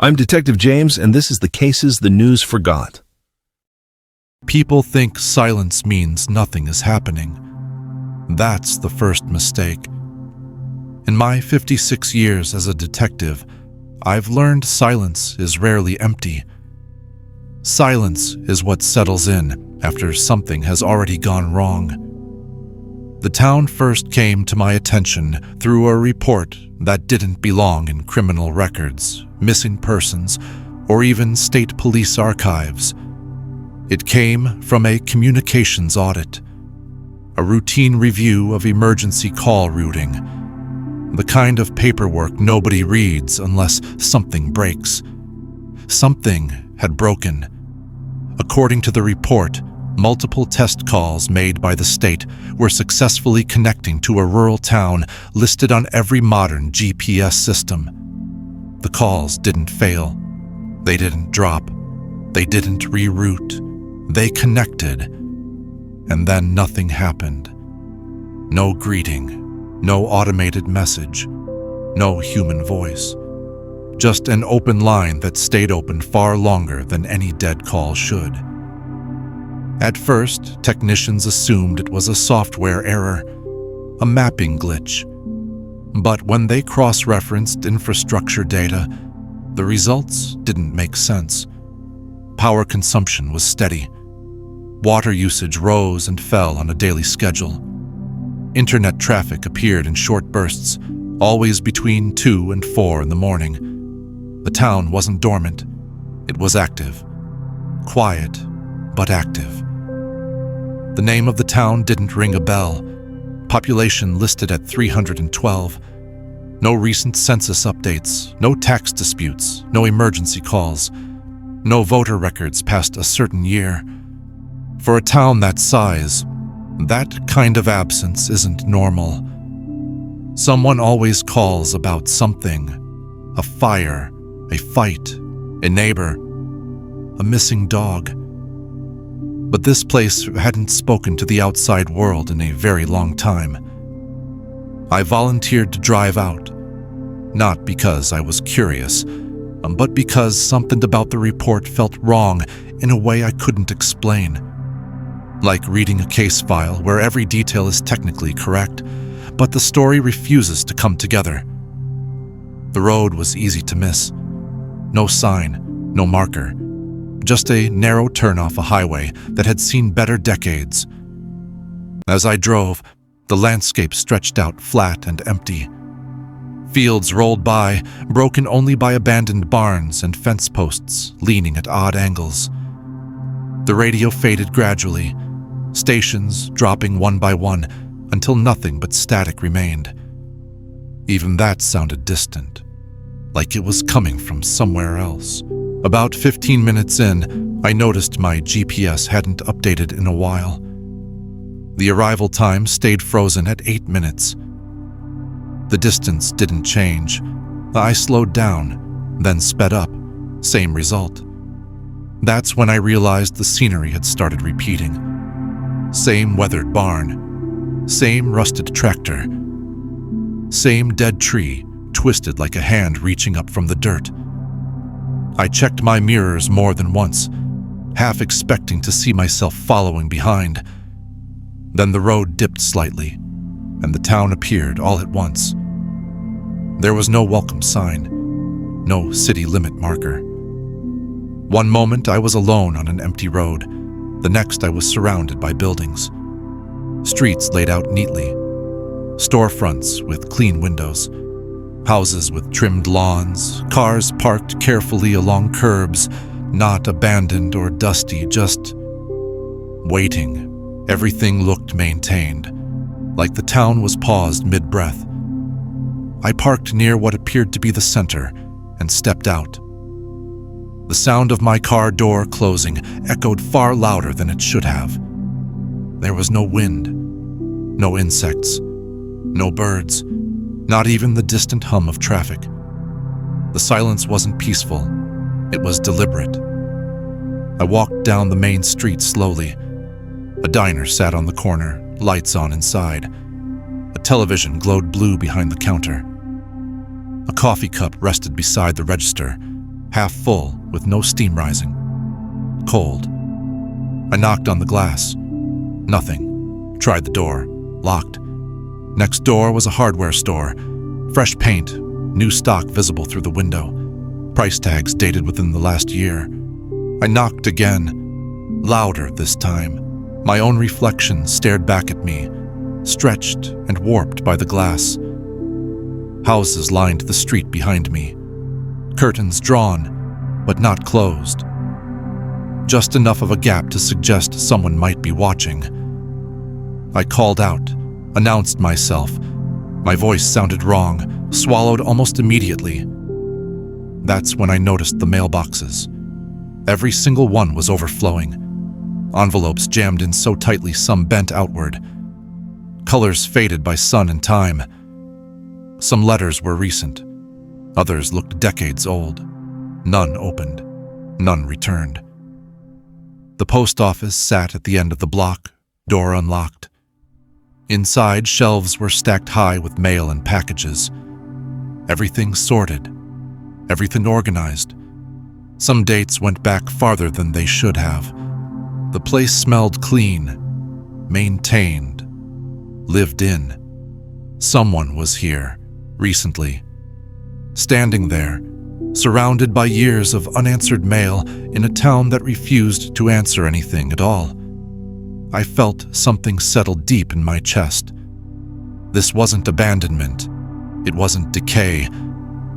I'm Detective James, and this is the cases the news forgot. People think silence means nothing is happening. That's the first mistake. In my 56 years as a detective, I've learned silence is rarely empty. Silence is what settles in after something has already gone wrong. The town first came to my attention through a report that didn't belong in criminal records, missing persons, or even state police archives. It came from a communications audit, a routine review of emergency call routing, the kind of paperwork nobody reads unless something breaks. Something had broken. According to the report, multiple test calls made by the state were successfully connecting to a rural town listed on every modern GPS system. The calls didn't fail. They didn't drop. They didn't reroute. They connected. And then nothing happened. No greeting, no automated message, no human voice. Just an open line that stayed open far longer than any dead call should. At first, technicians assumed it was a software error, a mapping glitch. But when they cross-referenced infrastructure data, the results didn't make sense. Power consumption was steady. Water usage rose and fell on a daily schedule. Internet traffic appeared in short bursts, always between 2 and 4 in the morning. The town wasn't dormant. It was active. Quiet, but active. The name of the town didn't ring a bell. Population listed at 312. No recent census updates, no tax disputes, no emergency calls, no voter records past a certain year. For a town that size, that kind of absence isn't normal. Someone always calls about something: a fire, a fight, a neighbor, a missing dog. But this place hadn't spoken to the outside world in a very long time. I volunteered to drive out, not because I was curious, but because something about the report felt wrong in a way I couldn't explain. Like reading a case file where every detail is technically correct, but the story refuses to come together. The road was easy to miss. No sign, no marker. Just a narrow turn off a highway that had seen better decades. As I drove, the landscape stretched out flat and empty. Fields rolled by, broken only by abandoned barns and fence posts leaning at odd angles. The radio faded gradually, stations dropping one by one until nothing but static remained. Even that sounded distant, like it was coming from somewhere else. About 15 minutes in, I noticed my GPS hadn't updated in a while. The arrival time stayed frozen at 8 minutes. The distance didn't change. I slowed down, then sped up. Same result. That's when I realized the scenery had started repeating. Same weathered barn. Same rusted tractor. Same dead tree, twisted like a hand reaching up from the dirt. I checked my mirrors more than once, half expecting to see myself following behind. Then the road dipped slightly, and the town appeared all at once. There was no welcome sign, no city limit marker. One moment I was alone on an empty road, the next I was surrounded by buildings. Streets laid out neatly, storefronts with clean windows, houses with trimmed lawns, cars parked carefully along curbs, not abandoned or dusty, just waiting. Everything looked maintained, like the town was paused mid-breath. I parked near what appeared to be the center and stepped out. The sound of my car door closing echoed far louder than it should have. There was no wind, no insects, no birds, not even the distant hum of traffic. The silence wasn't peaceful. It was deliberate. I walked down the main street slowly. A diner sat on the corner, lights on inside. A television glowed blue behind the counter. A coffee cup rested beside the register, half full with no steam rising. Cold. I knocked on the glass. Nothing. Tried the door. Locked. Next door was a hardware store. Fresh paint, new stock visible through the window. Price tags dated within the last year. I knocked again. Louder this time. My own reflection stared back at me, stretched and warped by the glass. Houses lined the street behind me. Curtains drawn, but not closed. Just enough of a gap to suggest someone might be watching. I called out, announced myself. My voice sounded wrong, swallowed almost immediately. That's when I noticed the mailboxes. Every single one was overflowing. Envelopes jammed in so tightly some bent outward. Colors faded by sun and time. Some letters were recent. Others looked decades old. None opened. None returned. The post office sat at the end of the block, door unlocked. Inside, shelves were stacked high with mail and packages. Everything sorted. Everything organized. Some dates went back farther than they should have. The place smelled clean, maintained, lived in. Someone was here, recently. Standing there, surrounded by years of unanswered mail in a town that refused to answer anything at all. I felt something settle deep in my chest. This wasn't abandonment. It wasn't decay.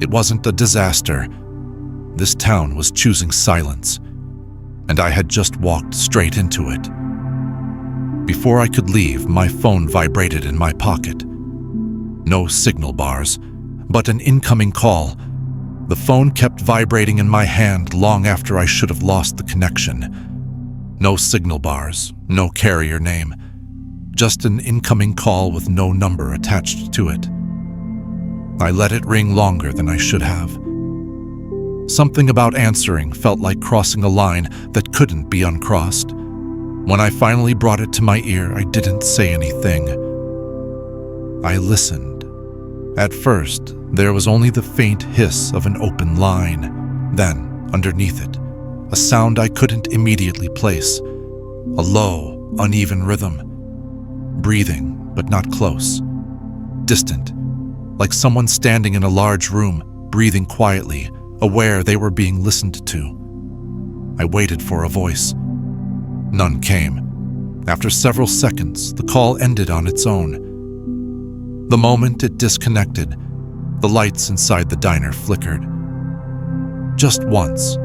It wasn't a disaster. This town was choosing silence, and I had just walked straight into it. Before I could leave, my phone vibrated in my pocket. No signal bars, but an incoming call. The phone kept vibrating in my hand long after I should have lost the connection. No signal bars, no carrier name, just an incoming call with no number attached to it. I let it ring longer than I should have. Something about answering felt like crossing a line that couldn't be uncrossed. When I finally brought it to my ear, I didn't say anything. I listened. At first, there was only the faint hiss of an open line. Then, underneath it, a sound I couldn't immediately place. A low, uneven rhythm. Breathing, but not close. Distant, like someone standing in a large room, breathing quietly, aware they were being listened to. I waited for a voice. None came. After several seconds, the call ended on its own. The moment it disconnected, the lights inside the diner flickered. Just once,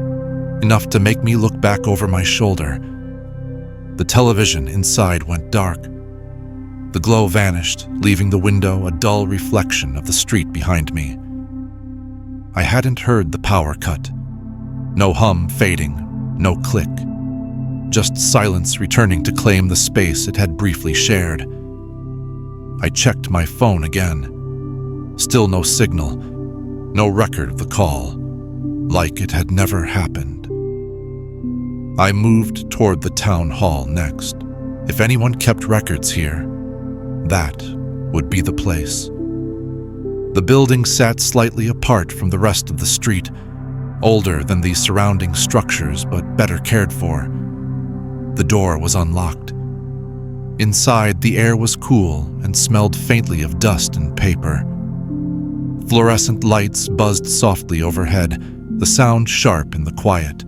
enough to make me look back over my shoulder. The television inside went dark. The glow vanished, leaving the window a dull reflection of the street behind me. I hadn't heard the power cut. No hum fading, no click. Just silence returning to claim the space it had briefly shared. I checked my phone again. Still no signal, no record of the call, like it had never happened. I moved toward the town hall next. If anyone kept records here, that would be the place. The building sat slightly apart from the rest of the street, older than the surrounding structures but better cared for. The door was unlocked. Inside, the air was cool and smelled faintly of dust and paper. Fluorescent lights buzzed softly overhead, the sound sharp in the quiet.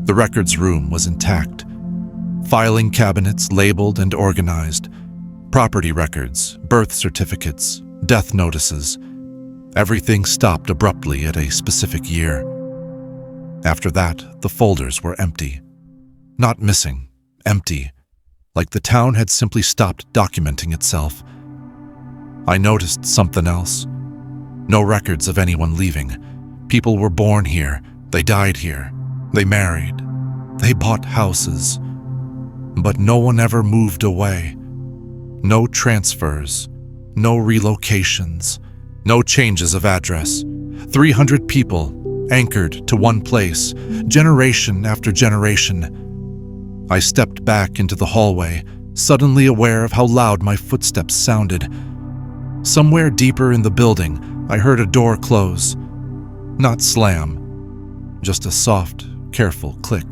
The records room was intact. Filing cabinets labeled and organized. Property records, birth certificates, death notices. Everything stopped abruptly at a specific year. After that, the folders were empty. Not missing, empty, like the town had simply stopped documenting itself. I noticed something else. No records of anyone leaving. People were born here, they died here, they married, they bought houses. But no one ever moved away. No transfers, no relocations, no changes of address. 300 people, anchored to one place, generation after generation. I stepped back into the hallway, suddenly aware of how loud my footsteps sounded. Somewhere deeper in the building, I heard a door close. Not slam, just a soft, careful click.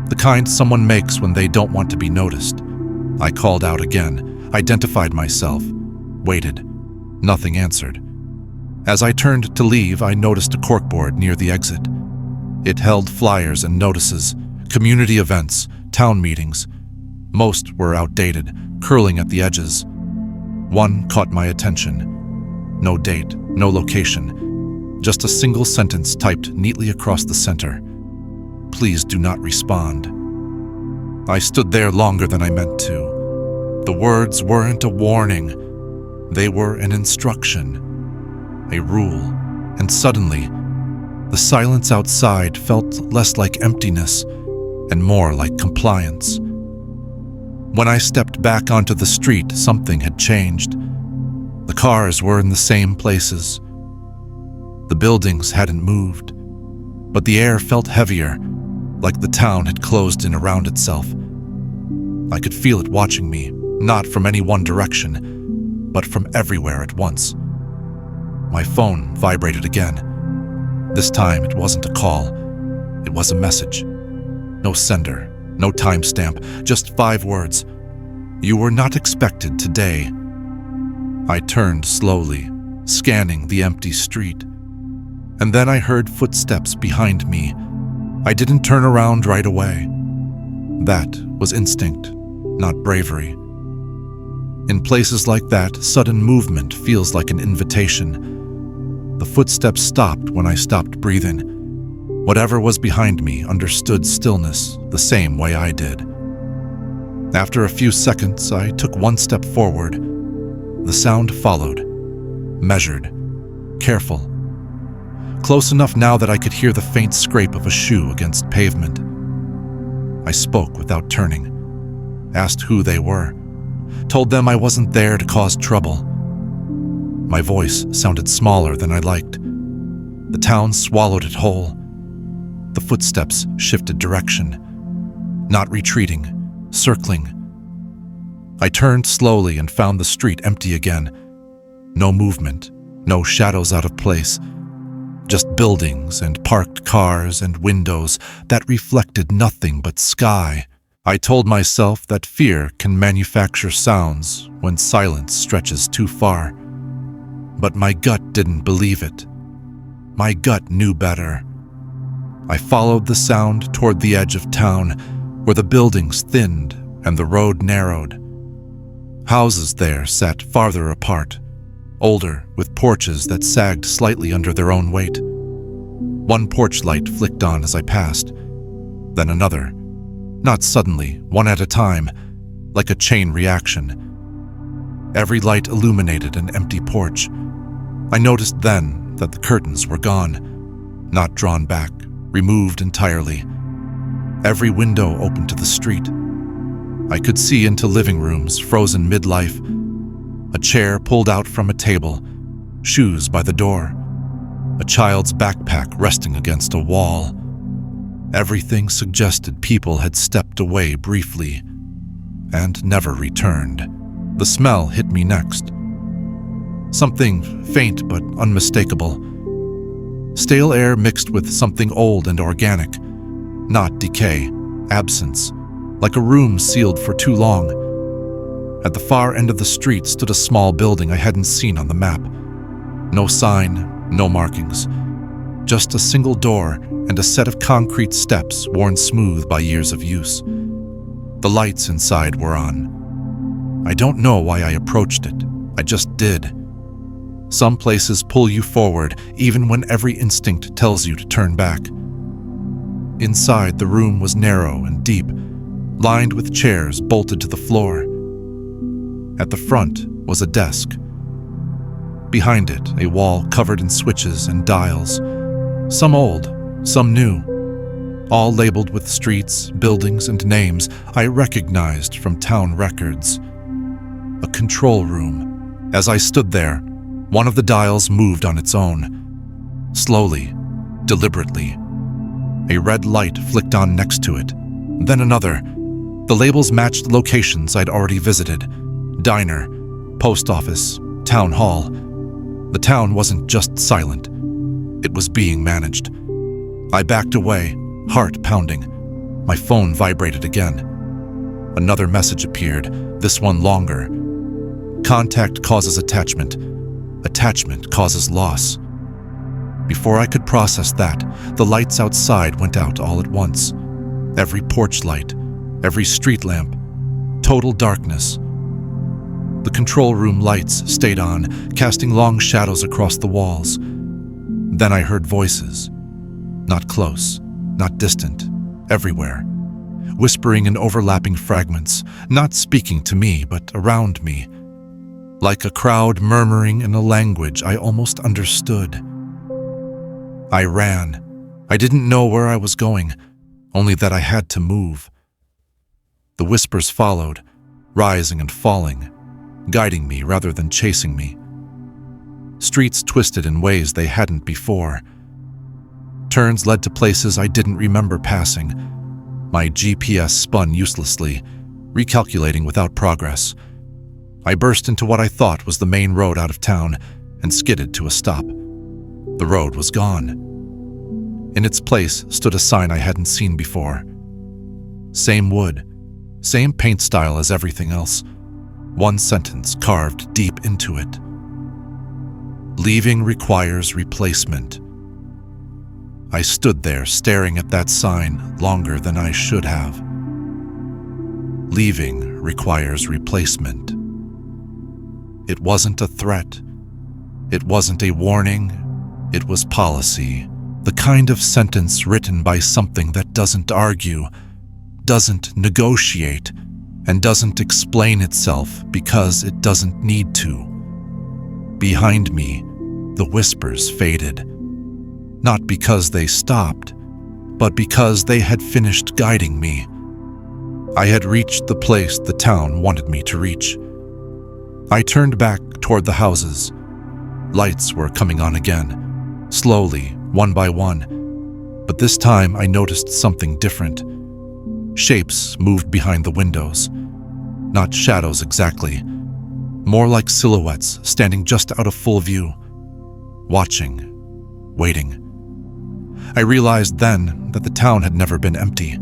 The kind someone makes when they don't want to be noticed. I called out again, identified myself, waited. Nothing answered. As I turned to leave, I noticed a corkboard near the exit. It held flyers and notices, community events, town meetings. Most were outdated, curling at the edges. One caught my attention. No date, no location, just a single sentence typed neatly across the center. Please do not respond. I stood there longer than I meant to. The words weren't a warning. They were an instruction, a rule, and suddenly, the silence outside felt less like emptiness and more like compliance. When I stepped back onto the street, something had changed. The cars were in the same places. The buildings hadn't moved, but the air felt heavier, like the town had closed in around itself. I could feel it watching me, not from any one direction, but from everywhere at once. My phone vibrated again. This time it wasn't a call, it was a message. No sender, no timestamp, just 5 words. You were not expected today. I turned slowly, scanning the empty street. And then I heard footsteps behind me. I didn't turn around right away. That was instinct, not bravery. In places like that, sudden movement feels like an invitation. The footsteps stopped when I stopped breathing. Whatever was behind me understood stillness the same way I did. After a few seconds, I took one step forward. The sound followed, measured, careful. Close enough now that I could hear the faint scrape of a shoe against pavement. I spoke without turning, asked who they were, told them I wasn't there to cause trouble. My voice sounded smaller than I liked. The town swallowed it whole. The footsteps shifted direction, not retreating, circling. I turned slowly and found the street empty again. No movement, no shadows out of place. Just buildings and parked cars and windows that reflected nothing but sky. I told myself that fear can manufacture sounds when silence stretches too far. But my gut didn't believe it. My gut knew better. I followed the sound toward the edge of town, where the buildings thinned and the road narrowed. Houses there sat farther apart, older, with porches that sagged slightly under their own weight. One porch light flicked on as I passed, then another. Not suddenly, one at a time, like a chain reaction. Every light illuminated an empty porch. I noticed then that the curtains were gone, not drawn back, removed entirely. Every window opened to the street. I could see into living rooms frozen midlife, a chair pulled out from a table, shoes by the door, a child's backpack resting against a wall. Everything suggested people had stepped away briefly and never returned. The smell hit me next. Something faint but unmistakable. Stale air mixed with something old and organic. Not decay, absence, like a room sealed for too long. At the far end of the street stood a small building I hadn't seen on the map. No sign, no markings. Just a single door and a set of concrete steps worn smooth by years of use. The lights inside were on. I don't know why I approached it. I just did. Some places pull you forward even when every instinct tells you to turn back. Inside, the room was narrow and deep, lined with chairs bolted to the floor. At the front was a desk. Behind it, a wall covered in switches and dials, some old, some new, all labeled with streets, buildings, and names I recognized from town records. A control room. As I stood there, one of the dials moved on its own. Slowly, deliberately. A red light flicked on next to it, then another. The labels matched locations I'd already visited. Diner, post office, town hall. The town wasn't just silent. It was being managed. I backed away, heart pounding. My phone vibrated again. Another message appeared, this one longer. Contact causes attachment. Attachment causes loss. Before I could process that, the lights outside went out all at once. Every porch light, every street lamp, total darkness. The control room lights stayed on, casting long shadows across the walls. Then I heard voices. Not close, not distant, everywhere. Whispering in overlapping fragments, not speaking to me, but around me. Like a crowd murmuring in a language I almost understood. I ran. I didn't know where I was going, only that I had to move. The whispers followed, rising and falling, guiding me rather than chasing me. Streets twisted in ways they hadn't before. Turns led to places I didn't remember passing. My GPS spun uselessly, recalculating without progress. I burst into what I thought was the main road out of town and skidded to a stop. The road was gone. In its place stood a sign I hadn't seen before. Same wood, same paint style as everything else. One sentence carved deep into it. Leaving requires replacement. I stood there staring at that sign longer than I should have. Leaving requires replacement. It wasn't a threat. It wasn't a warning. It was policy. The kind of sentence written by something that doesn't argue, doesn't negotiate, and doesn't explain itself because it doesn't need to. Behind me, the whispers faded. Not because they stopped, but because they had finished guiding me. I had reached the place the town wanted me to reach. I turned back toward the houses. Lights were coming on again, slowly, one by one. But this time I noticed something different. Shapes moved behind the windows. Not shadows exactly. More like silhouettes standing just out of full view. Watching. Waiting. I realized then that the town had never been empty.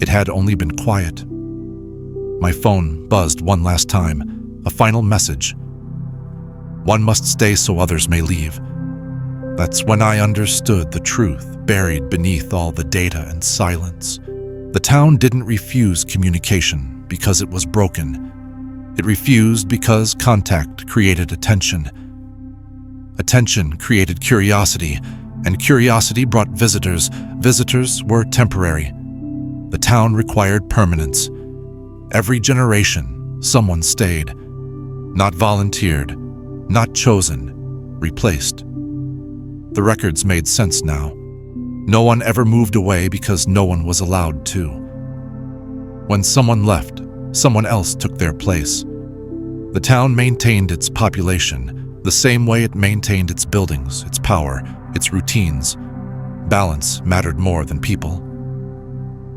It had only been quiet. My phone buzzed one last time, a final message. One must stay so others may leave. That's when I understood the truth buried beneath all the data and silence. The town didn't refuse communication because it was broken. It refused because contact created attention. Attention created curiosity, and curiosity brought visitors. Visitors were temporary. The town required permanence. Every generation, someone stayed. Not volunteered, not chosen, replaced. The records made sense now. No one ever moved away because no one was allowed to. When someone left, someone else took their place. The town maintained its population the same way it maintained its buildings, its power, its routines. Balance mattered more than people.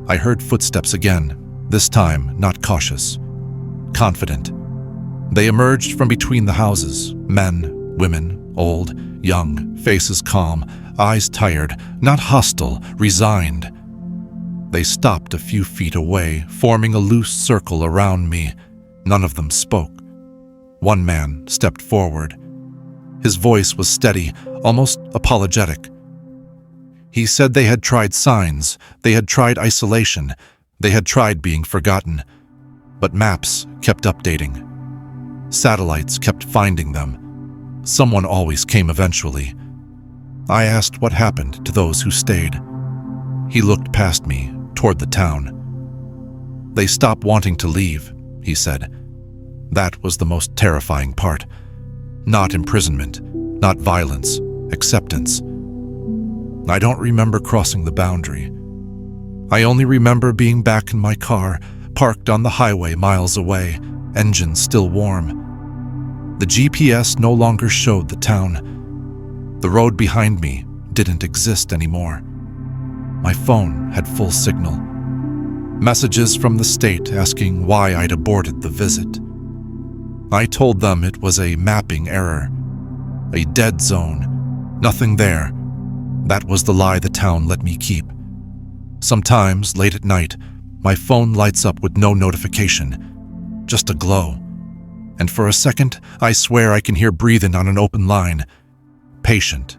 I heard footsteps again, this time not cautious, confident. They emerged from between the houses, men, women, old, young, faces calm, eyes tired, not hostile, resigned. They stopped a few feet away, forming a loose circle around me. None of them spoke. One man stepped forward. His voice was steady, almost apologetic. He said they had tried signs, they had tried isolation, they had tried being forgotten. But maps kept updating. Satellites kept finding them. Someone always came eventually. I asked what happened to those who stayed. He looked past me, toward the town. They stopped wanting to leave, he said. That was the most terrifying part. Not imprisonment, not violence, acceptance. I don't remember crossing the boundary. I only remember being back in my car, parked on the highway miles away, engine still warm. The GPS no longer showed the town. The road behind me didn't exist anymore. My phone had full signal. Messages from the state asking why I'd aborted the visit. I told them it was a mapping error. A dead zone. Nothing there. That was the lie the town let me keep. Sometimes, late at night, my phone lights up with no notification, just a glow. And for a second, I swear I can hear breathing on an open line. Patient,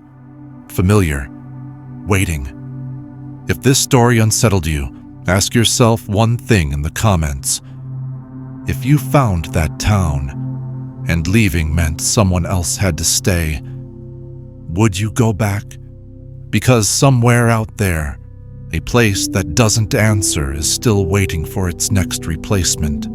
familiar, waiting. If this story unsettled you, ask yourself one thing in the comments. If you found that town, and leaving meant someone else had to stay, would you go back? Because somewhere out there, a place that doesn't answer is still waiting for its next replacement.